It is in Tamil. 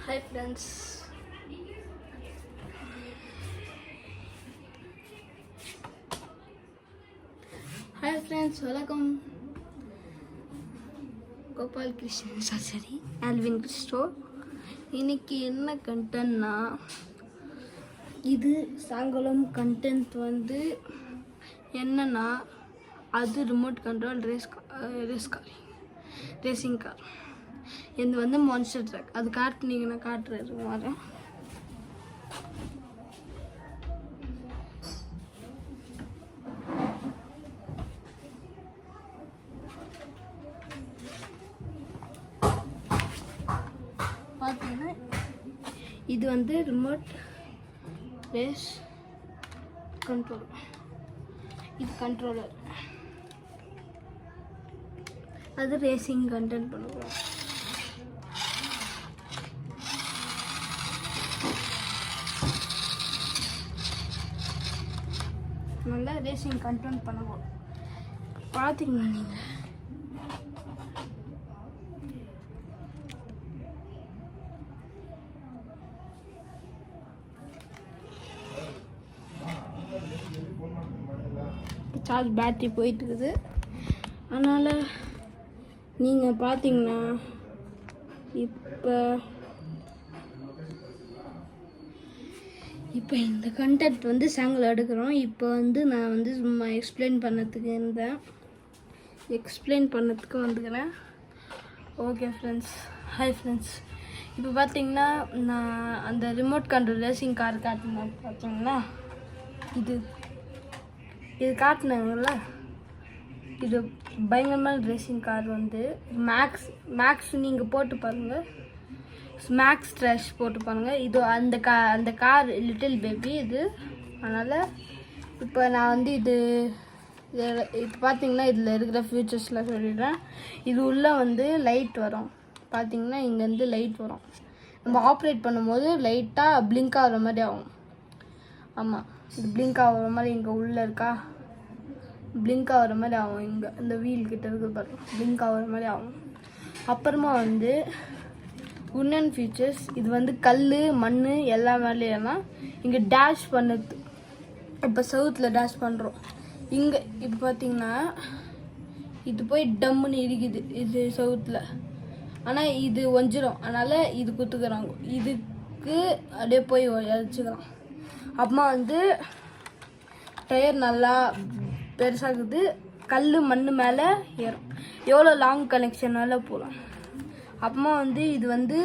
Hi friends. Hi friends, welcome. Gopal Krishnan சரி ஆல்வின் கிறிஸ்டோ. இன்னைக்கு என்ன கண்டென்ட்னா, இது சாயங்காலம் கண்டென்ட் வந்து என்னன்னா, அது ரிமோட் கண்ட்ரோல் ரேசிங் கார். இது வந்து மான்ஸ்டர் ட்ரக். அது காட்டுனீங்கன்னா காட்டுறாரு வரேன். பார்த்தீங்கன்னா இது வந்து ரிமோட் ரேஸ் கண்ட்ரோல். இது கண்ட்ரோலர். அது ரேசிங் கண்டென்ட் பண்ணுவோம். நல்லா ரேசிங் கண்ட்ரோல் பண்ணுவோம். பார்த்தீங்கன்னா நீங்கள் சார்ஜ் பேட்டரி போயிட்டு இருக்குது. அதனால் நீங்கள் பார்த்தீங்கன்னா இப்போ இந்த கண்டென்ட் வந்து சாயங்காலம் எடுக்கிறோம். இப்போ வந்து நான் வந்து சும்மா எக்ஸ்பிளைன் பண்ணதுக்கு வந்துக்கிறேன். Okay friends, hi friends. இப்போ பார்த்தீங்கன்னா நான் அந்த ரிமோட் கண்ட்ரோல் ரேசிங் கார் காட்டினேன். பார்த்தீங்கன்னா இது காட்டினாங்கல்ல, இது பயங்கரமான ரேசிங் கார் வந்து மேக்ஸ் நீங்கள் போட்டு பாருங்கள். மேக்ஸ் ட்ராஷ் போட்டு பாருங்கள். இது அந்த கார் லிட்டில் பேபி இது. அதனால் இப்போ நான் வந்து இது பார்த்தீங்கன்னா இதில் இருக்கிற ஃபியூச்சர்ஸ்லாம் சொல்லிடுறேன். இது உள்ளே வந்து லைட் வரும். பார்த்தீங்கன்னா இங்கேருந்து லைட் வரும். நம்ம ஆப்ரேட் பண்ணும்போது லைட்டாக பிளிங்க் ஆகிற மாதிரி ஆகும். ஆமாம், இது பிளிங்க் ஆகிற மாதிரி இங்கே உள்ளே இருக்கா, பிளிங்க் ஆகிற மாதிரி ஆகும். இங்கே இந்த வீல் கிட்ட இருக்கு பாருங்க, பிளிங்க் ஆகிற மாதிரி ஆகும். அப்புறமா வந்து உன்னன் ஃபீச்சர்ஸ். இது வந்து கல் மண் எல்லா மேலேயும்னா இங்கே டேஷ் பண்ணுது. இப்போ சவுத்தில் டேஷ் பண்ணுறோம். இங்கே இப்போ பார்த்தீங்கன்னா இது போய் டம்முன்னு இருக்குது இது சவுத்தில். ஆனால் இது ஒஞ்சிரும். அதனால் இது குத்துக்கிறாங்க. இதுக்கு அப்படியே போய் அழைச்சிக்கிறோம். அப்புறமா வந்து டயர் நல்லா பெருசாகுது. கல் மண் மேலே ஏறும். எவ்வளோ லாங் கனெக்ஷனால போகலாம். அப்புறமா வந்து இது வந்து